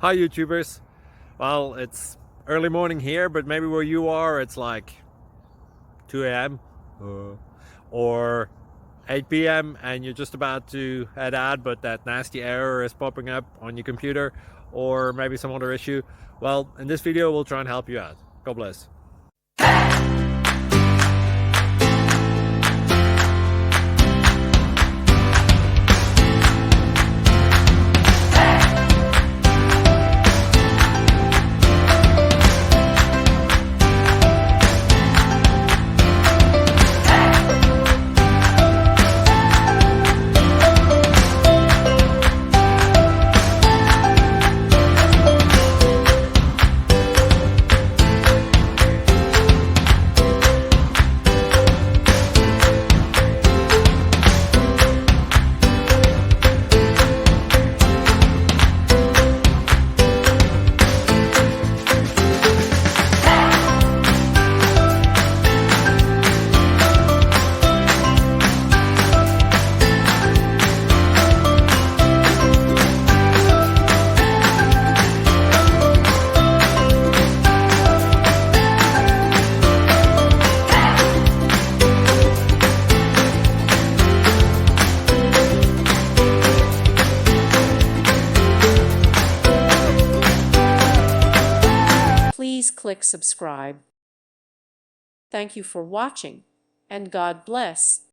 Hi YouTubers. Well, it's early morning here, but maybe where you are it's like 2 a.m. or 8 p.m. and you're just about to head out, but that nasty error is popping up on your computer, or maybe some other issue. Well, in this video we'll try and help you out. God bless. Please click subscribe. Thank you for watching, and God bless.